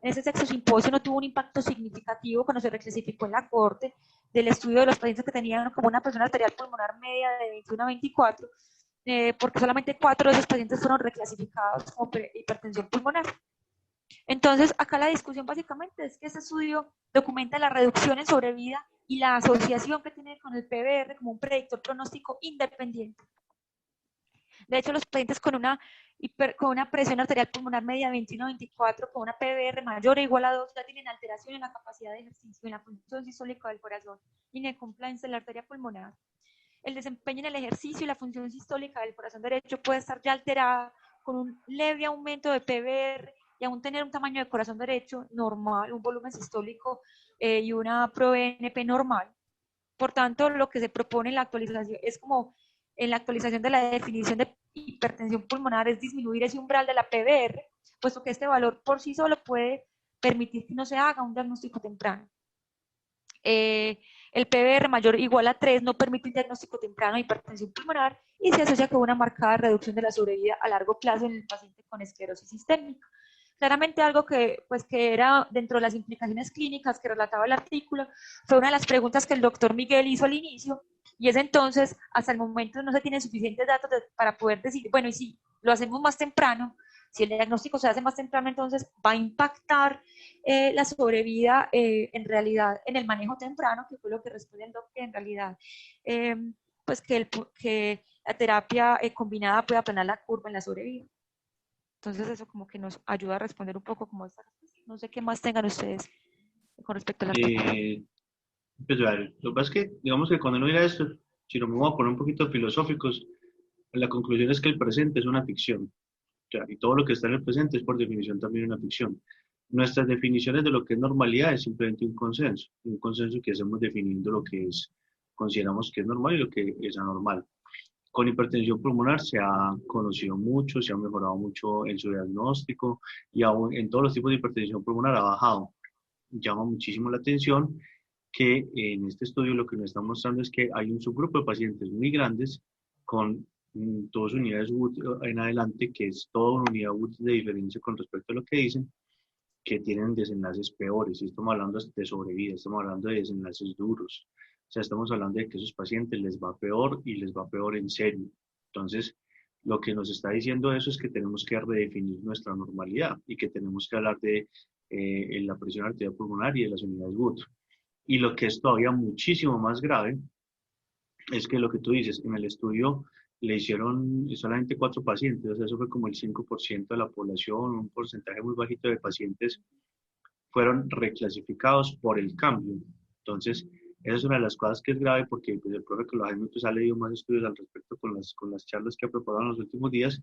ese sexto simposio no tuvo un impacto significativo cuando se reclasificó en la corte del estudio de los pacientes que tenían como una presión arterial pulmonar media de 21 a 24, porque solamente 4 de esos pacientes fueron reclasificados como hipertensión pulmonar. Entonces, acá la discusión básicamente es que ese estudio documenta la reducción en sobrevida y la asociación que tiene con el PBR como un predictor pronóstico independiente. De hecho, los pacientes con una presión arterial pulmonar media 21-24, con una PBR mayor o igual a 2, ya tienen alteración en la capacidad de ejercicio, en la función sistólica del corazón y en el compliance de la arteria pulmonar. El desempeño en el ejercicio y la función sistólica del corazón derecho puede estar ya alterada con un leve aumento de PBR y aún tener un tamaño de corazón derecho normal, un volumen sistólico y una ProBNP normal. Por tanto, lo que se propone en la actualización es como en la actualización de la definición de hipertensión pulmonar es disminuir ese umbral de la PBR, puesto que este valor por sí solo puede permitir que no se haga un diagnóstico temprano. El PBR mayor o igual a 3 no permite un diagnóstico temprano de hipertensión pulmonar y se asocia con una marcada reducción de la sobrevida a largo plazo en el paciente con esclerosis sistémica. Claramente algo que era dentro de las implicaciones clínicas que relataba el artículo, fue una de las preguntas que el doctor Miguel hizo al inicio, y es entonces, hasta el momento no se tienen suficientes datos para poder decir, bueno, y si lo hacemos más temprano, si el diagnóstico se hace más temprano, entonces va a impactar la sobrevida en realidad en el manejo temprano, que fue lo que responde el doctor, que en realidad, pues que la terapia combinada puede aplanar la curva en la sobrevida. Entonces eso como que nos ayuda a responder un poco como esta respuesta. No sé qué más tengan ustedes con respecto a la Pues, lo que pasa es que, digamos que cuando uno mira esto, si nos vamos a poner un poquito filosóficos, la conclusión es que el presente es una ficción. O sea, y todo lo que está en el presente es por definición también una ficción. Nuestras definiciones de lo que es normalidad es simplemente un consenso que hacemos definiendo lo que es, consideramos que es normal y lo que es anormal. Con hipertensión pulmonar se ha conocido mucho, se ha mejorado mucho en su diagnóstico y aún en todos los tipos de hipertensión pulmonar ha bajado. Llama muchísimo la atención que en este estudio lo que nos está mostrando es que hay un subgrupo de pacientes muy grandes con 2 unidades WUT en adelante, que es toda una unidad WUT de diferencia con respecto a lo que dicen, que tienen desenlaces peores. Y estamos hablando de sobrevida, estamos hablando de desenlaces duros. O sea, estamos hablando de que a esos pacientes les va peor y les va peor en serio. Entonces, lo que nos está diciendo eso es que tenemos que redefinir nuestra normalidad y que tenemos que hablar de la presión arterial pulmonar y de las unidades WUT. Y lo que es todavía muchísimo más grave es que lo que tú dices, en el estudio le hicieron solamente 4 pacientes, o sea, eso fue como el 5% de la población, un porcentaje muy bajito de pacientes fueron reclasificados por el cambio. Entonces, esa es una de las cosas que es grave porque pues, el profe que lo ha pues, ha leído más estudios al respecto con las charlas que ha preparado en los últimos días,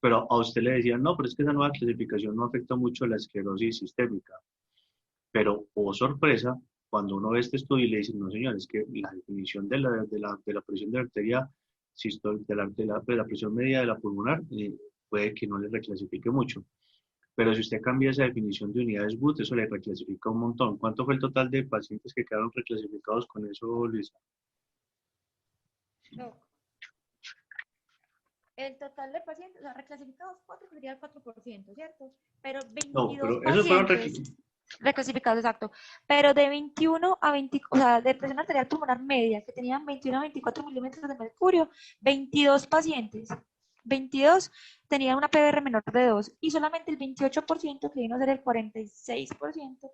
pero a usted le decían, no, pero es que esa nueva clasificación no afecta mucho a la esclerosis sistémica. Pero, oh sorpresa, cuando uno ve este estudio y le dicen, no señores, que la definición de la presión de la arteria de la presión media de la pulmonar puede que no le reclasifique mucho. Pero si usted cambia esa definición de unidades WUT, eso le reclasifica un montón. ¿Cuánto fue el total de pacientes que quedaron reclasificados con eso, Luisa? No. el total de pacientes, o sea, reclasificados 4 sería el 4%, ¿cierto? Pero No, 22 pero esos fueron pacientes reclasificados, exacto. Pero de 21 a 20, o sea, de presión arterial pulmonar media, que tenían 21 a 24 milímetros de mercurio, 22 pacientes, 22 tenían una PVR menor de 2 y solamente el 28%, que vino a ser el 46%,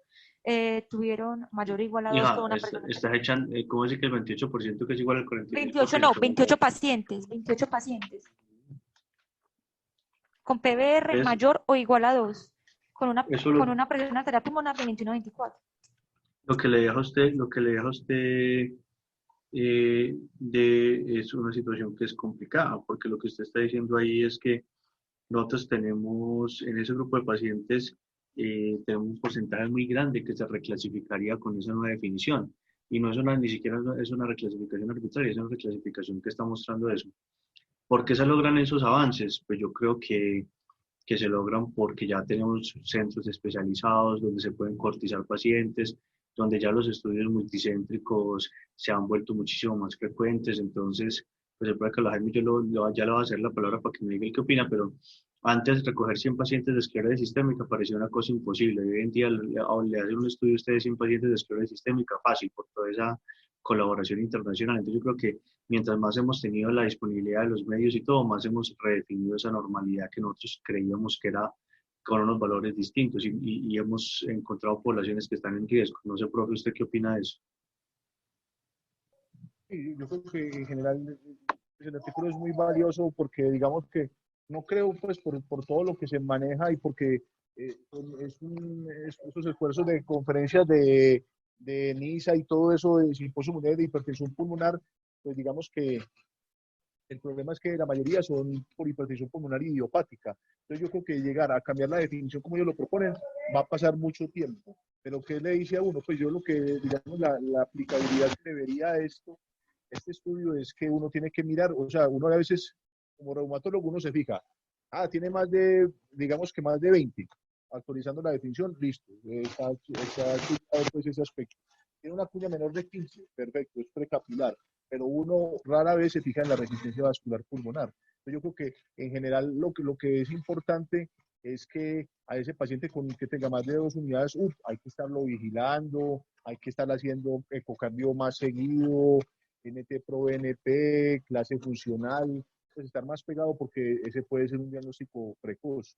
tuvieron mayor o igual a 2 con hija, una presión estás arterial. echando, ¿cómo decir que el 28% que es igual al 28 no, 46%? 28 pacientes, 28 pacientes con PVR Es, mayor o igual a 2, eso con una presión arterial pulmonar de 21 a 24. lo que le deja a usted, lo que le deja a usted es una situación que es complicada, porque lo que usted está diciendo ahí es que nosotros tenemos en ese grupo de pacientes, tenemos un porcentaje muy grande que se reclasificaría con esa nueva definición. Y no es una, ni siquiera es una reclasificación arbitraria, es una reclasificación que está mostrando eso. ¿Por qué se logran esos avances? Pues yo creo que se logran porque ya tenemos centros especializados donde se pueden cortizar pacientes, donde ya los estudios multicéntricos se han vuelto muchísimo más frecuentes. Entonces, pues se puede que la Jaime yo ya le voy a hacer la palabra para que me diga el qué opina, pero antes recoger 100 pacientes de esclerosis sistémica parecía una cosa imposible. Hoy en día le hacen un estudio a ustedes 100 pacientes de esclerosis sistémica fácil por toda esa colaboración internacional. Entonces yo creo que mientras más hemos tenido la disponibilidad de los medios y todo, más hemos redefinido esa normalidad que nosotros creíamos que era con unos valores distintos y hemos encontrado poblaciones que están en riesgo. No sé, profe, ¿usted qué opina de eso? Sí, yo creo que en general el artículo es muy valioso porque digamos que no creo pues por todo lo que se maneja y porque esos esfuerzos de conferencias de NISA y todo eso de simposio mundial de hipertensión pulmonar, pues digamos que el problema es que la mayoría son por hipertensión pulmonar idiopática. Entonces yo creo que llegar a cambiar la definición como ellos lo proponen va a pasar mucho tiempo. Pero ¿qué le dice a uno? Pues yo lo que, digamos, la aplicabilidad que le vería a este estudio es que uno tiene que mirar, o sea, uno a veces, como reumatólogo, uno se fija, tiene más de, digamos que más de 20, actualizando la definición, listo, está actualizado pues ese aspecto. Tiene una cuña menor de 15, perfecto, es precapilar, pero uno rara vez se fija en la resistencia vascular pulmonar. Entonces yo creo que en general lo que es importante es que a ese paciente con que tenga más de 2 unidades, hay que estarlo vigilando, hay que estar haciendo ecocardio más seguido, NT-proBNP, clase funcional, pues estar más pegado porque ese puede ser un diagnóstico precoz.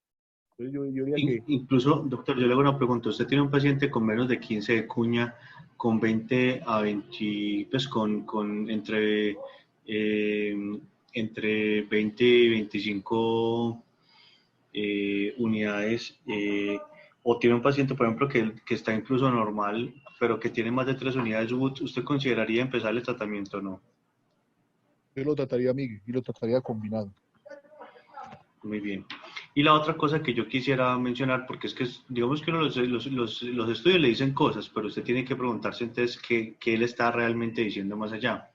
Entonces yo diría que Incluso, doctor, yo le hago una pregunta. Usted tiene un paciente con menos de 15 de cuña, con 20 a 20, pues entre 20 y 25 unidades, o tiene un paciente, por ejemplo, que está incluso normal, pero que tiene más de 3 unidades UTS, ¿usted consideraría empezar el tratamiento o no? yo lo trataría, Miguel, y lo trataría combinado. Muy bien. Y la otra cosa que yo quisiera mencionar, porque es que digamos que los estudios le dicen cosas, pero usted tiene que preguntarse entonces qué él está realmente diciendo más allá.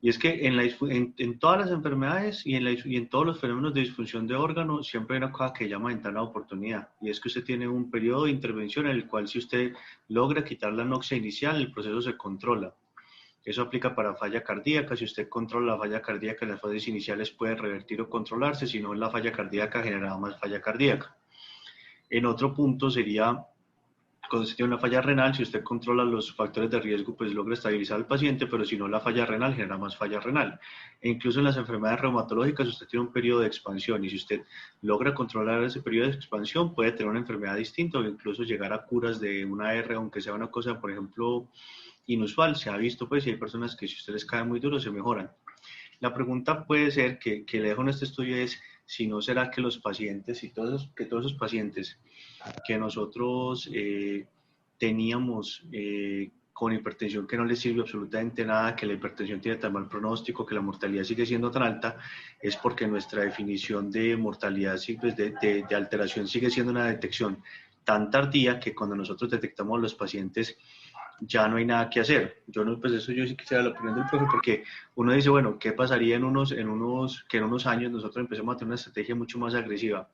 Y es que en todas las enfermedades y en todos los fenómenos de disfunción de órgano siempre hay una cosa que llama ventana de oportunidad. Y es que usted tiene un periodo de intervención en el cual si usted logra quitar la anoxia inicial, el proceso se controla. Eso aplica para falla cardíaca. Si usted controla la falla cardíaca en las fases iniciales puede revertir o controlarse, si no la falla cardíaca generará más falla cardíaca. En otro punto sería cuando usted tiene una falla renal, si usted controla los factores de riesgo, pues logra estabilizar al paciente, pero si no, la falla renal genera más falla renal. E incluso en las enfermedades reumatológicas, usted tiene un periodo de expansión y si usted logra controlar ese periodo de expansión, puede tener una enfermedad distinta o incluso llegar a curas de una R, aunque sea una cosa, por ejemplo, inusual. Se ha visto, pues, y hay personas que si usted les cae muy duro, se mejoran. La pregunta puede ser que le dejo en este estudio es si no será que los pacientes y que todos esos pacientes que nosotros teníamos con hipertensión que no les sirve absolutamente nada, que la hipertensión tiene tan mal pronóstico, que la mortalidad sigue siendo tan alta, es porque nuestra definición de mortalidad, pues de alteración sigue siendo una detección tan tardía que cuando nosotros detectamos a los pacientes ya no hay nada que hacer. Yo no, pues eso yo sí quisiera la opinión del profe, porque uno dice, bueno, ¿qué pasaría que en unos años nosotros empecemos a tener una estrategia mucho más agresiva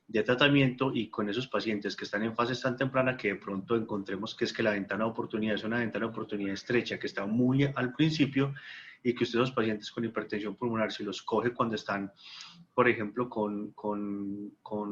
de tratamiento y con esos pacientes que están en fases tan temprana que de pronto encontremos que es que la ventana de oportunidad es una ventana de oportunidad estrecha, que está muy al principio y que usted los pacientes con hipertensión pulmonar, si los coge cuando están, por ejemplo,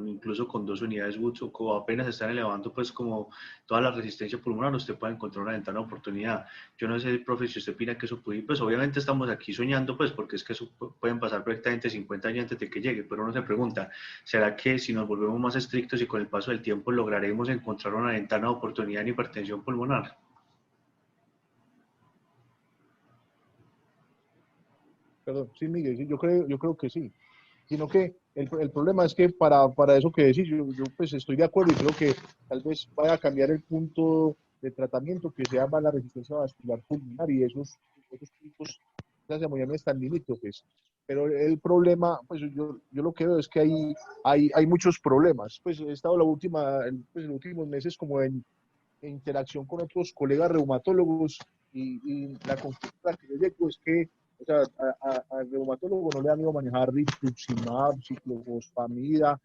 incluso con 2 unidades Woods o apenas están elevando pues como toda la resistencia pulmonar, usted puede encontrar una ventana de oportunidad. Yo no sé, profe, si usted opina que eso puede, pues obviamente estamos aquí soñando, pues porque es que eso pueden pasar perfectamente 50 años antes de que llegue, pero uno se pregunta, ¿será que si nos volvemos más estrictos y con el paso del tiempo lograremos encontrar una ventana de oportunidad en hipertensión pulmonar? Perdón, sí, Miguel, sí, yo creo que sí. Sino que el problema es que para eso que decís, yo pues estoy de acuerdo y creo que tal vez vaya a cambiar el punto de tratamiento que se llama la resistencia vascular pulmonar y esos puntos, esas hemodinamias tan limítrofes. Pero el problema, pues yo lo que veo es que hay muchos problemas. Pues he estado pues, en los últimos meses como en interacción con otros colegas reumatólogos y la conclusión a la que yo llego es que o sea, al reumatólogo no le da miedo manejar rituximab, ciclofosfamida,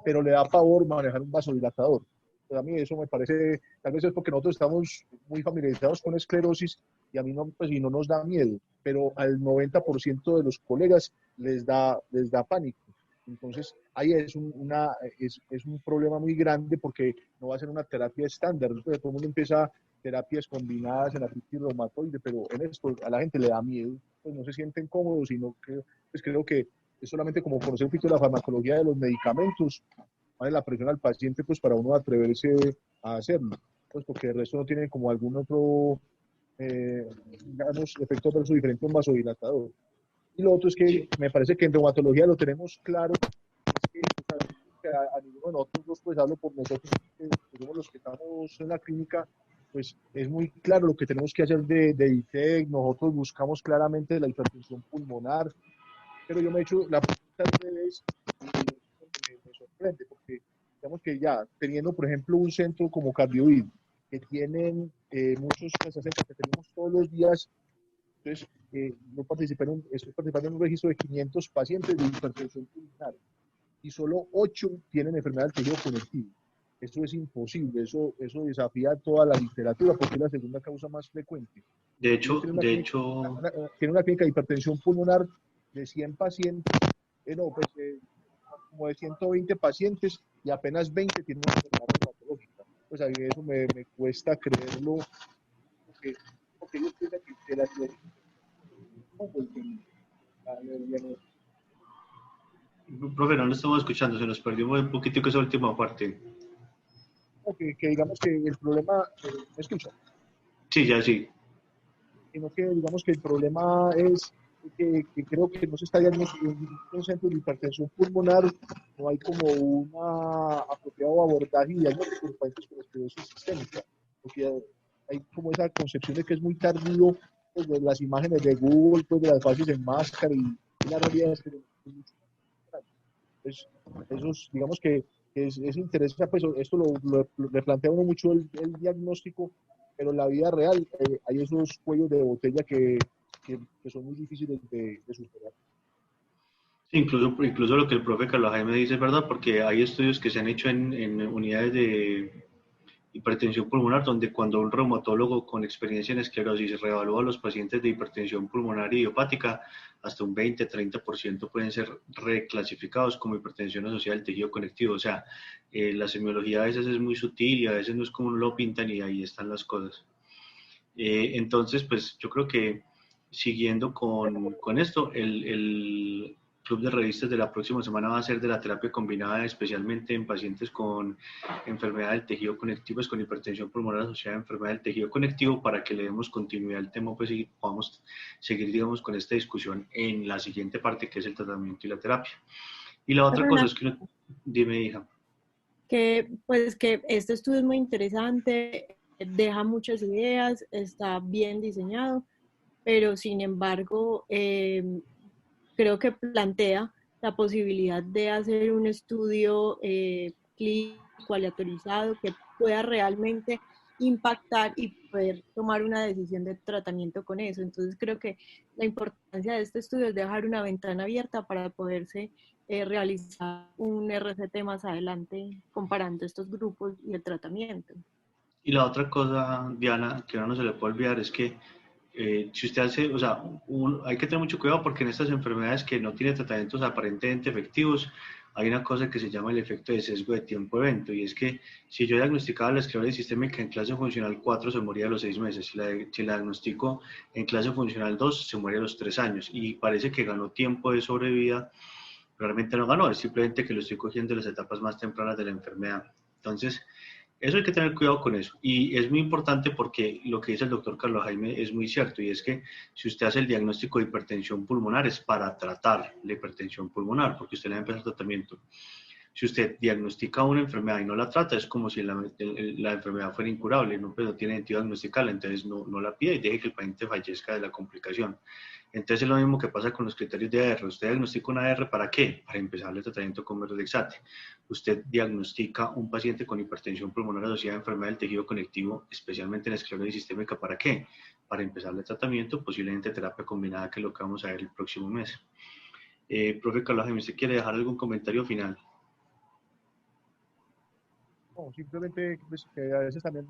pero le da pavor manejar un vasodilatador. Pues a mí eso me parece, tal vez es porque nosotros estamos muy familiarizados con esclerosis y a mí no, pues, y no nos da miedo, pero al 90% de los colegas les da pánico. Entonces, ahí es un problema muy grande porque no va a ser una terapia estándar. Entonces, todo el mundo empieza terapias combinadas en artritis reumatoide, pero en esto a la gente le da miedo, pues no se sienten cómodos, sino que pues creo que es solamente como conocer un poquito la farmacología de los medicamentos, vale la presión al paciente pues para uno atreverse a hacerlo, pues porque el resto no tiene como algún otro, digamos, efecto adverso diferente a un vasodilatador. Y lo otro es que me parece que en reumatología lo tenemos claro, es que, o sea, que a ninguno de nosotros, pues hablo por nosotros, que somos los que estamos en la clínica, pues es muy claro lo que tenemos que hacer de ITEC, nosotros buscamos claramente la hipertensión pulmonar, pero yo me he hecho la pregunta al revés y me sorprende, porque digamos que ya teniendo, por ejemplo, un centro como Cardioid, que tienen muchos pacientes que tenemos todos los días, entonces estoy participando en un registro de 500 pacientes de hipertensión pulmonar y solo 8 tienen enfermedad del tejido conectivo. Eso es imposible, eso desafía toda la literatura porque es la segunda causa más frecuente. De Ellos hecho, de hecho, tienen una clínica de hipertensión pulmonar de 100 pacientes, como de 120 pacientes y apenas 20 tienen una enfermedad reumatológica. Pues a mí eso me cuesta creerlo porque ellos piensan que la profe, no lo estamos escuchando, se nos perdió un poquitico esa última parte. que digamos que el problema, ¿me escucha? Sí, ya sí. Sino que digamos que el problema es que creo que no se está diagnosticando en un centro de hipertensión pulmonar, no hay como un apropiado abordaje y diagnóstico de pacientes con esclerosis sistémica, porque hay como esa concepción de que es muy tardío, pues, de las imágenes de Google, pues, de las fases en máscara y la realidad es que es mucho más pues, esos, digamos que es interesante, pues esto le plantea a uno mucho el diagnóstico, pero en la vida real hay esos cuellos de botella que son muy difíciles de superar. Incluso lo que el profe Carlos Jaime dice es verdad, porque hay estudios que se han hecho en unidades de hipertensión pulmonar, donde cuando un reumatólogo con experiencia en esclerosis reevalúa a los pacientes de hipertensión pulmonar idiopática, hasta un 20-30% pueden ser reclasificados como hipertensión asociada al tejido conectivo. O sea, la semiología a veces es muy sutil y a veces no es como lo pintan y ahí están las cosas. Entonces, pues yo creo que siguiendo con esto, el club de revistas de la próxima semana va a ser de la terapia combinada, especialmente en pacientes con enfermedad del tejido conectivo, con hipertensión pulmonar asociada a enfermedad del tejido conectivo, para que le demos continuidad al tema, pues y podamos seguir, digamos, con esta discusión en la siguiente parte, que es el tratamiento y la terapia. Y la otra cosa es que, dime, hija. Que este estudio es muy interesante, deja muchas ideas, está bien diseñado, pero sin embargo creo que plantea la posibilidad de hacer un estudio clínico aleatorizado que pueda realmente impactar y poder tomar una decisión de tratamiento con eso. Entonces creo que la importancia de este estudio es dejar una ventana abierta para poderse realizar un RCT más adelante comparando estos grupos y el tratamiento. Y la otra cosa, Diana, que no se le puede olvidar es que si usted hace, o sea, hay que tener mucho cuidado porque en estas enfermedades que no tienen tratamientos aparentemente efectivos, hay una cosa que se llama el efecto de sesgo de tiempo-evento, y es que si yo diagnosticaba la esclerosis sistémica en clase funcional 4, se moría a los 6 meses, si la diagnostico en clase funcional 2, se muere a los 3 años, y parece que ganó tiempo de sobrevida, realmente no ganó, es simplemente que lo estoy cogiendo en las etapas más tempranas de la enfermedad. Entonces, eso hay que tener cuidado con eso. Y es muy importante porque lo que dice el doctor Carlos Jaime es muy cierto, y es que si usted hace el diagnóstico de hipertensión pulmonar es para tratar la hipertensión pulmonar, porque usted le va a empezar el tratamiento. Si usted diagnostica una enfermedad y no la trata, es como si la enfermedad fuera incurable, no, pues no tiene sentido diagnosticarla, entonces no la pida y deje que el paciente fallezca de la complicación. Entonces es lo mismo que pasa con los criterios de AR. Usted diagnostica una AR ¿para qué? Para empezar el tratamiento con Merdexate. Usted diagnostica un paciente con hipertensión pulmonar asociada a enfermedad del tejido conectivo, especialmente en esclerosis sistémica, ¿para qué? Para empezar el tratamiento, posiblemente terapia combinada, que es lo que vamos a ver el próximo mes. Profe Carlos Jaime, ¿usted quiere dejar algún comentario final? No, simplemente pues, que a veces también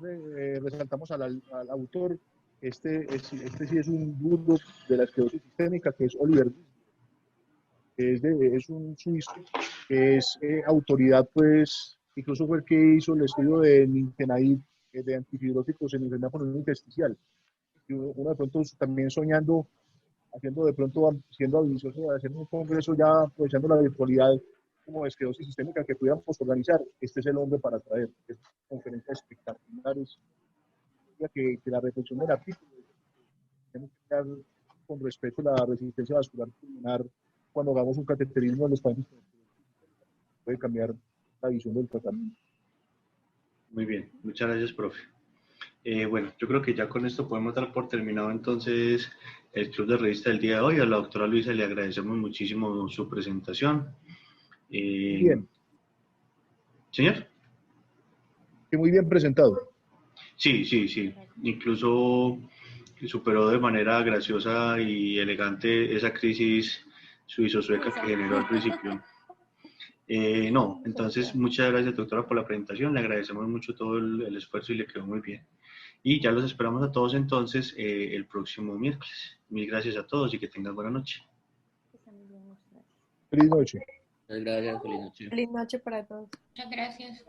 resaltamos al autor. Este sí es un duro de la esclerosis sistémica, que es Oliver, que es un suizo, que es autoridad, pues, incluso fue el que hizo el estudio de nintedanib, de antifibróticos en enfermedad pulmonar intersticial. Y uno de pronto también soñando, haciendo de pronto, siendo ambicioso de hacer un congreso ya aprovechando la virtualidad como esclerosis sistémica que pudiéramos organizar. Este es el hombre para traer conferencias espectaculares, que la reflexión del artículo tenemos que dar con respeto a la resistencia vascular pulmonar cuando hagamos un cateterismo en los pacientes. Puede cambiar la visión del tratamiento. Muy bien, muchas gracias, profe. Bueno, yo creo que ya con esto podemos dar por terminado entonces el club de revista del día de hoy. A la doctora Luisa le agradecemos muchísimo su presentación. Bien. ¿Señor? Que muy bien presentado. Sí. Incluso superó de manera graciosa y elegante esa crisis suizo-sueca que generó al principio. No, entonces muchas gracias, doctora, por la presentación. Le agradecemos mucho todo el esfuerzo y le quedó muy bien. Y ya los esperamos a todos entonces el próximo miércoles. Mil gracias a todos y que tengan buena noche. Feliz noche. Muchas gracias, feliz noche. Feliz noche para todos. Muchas gracias.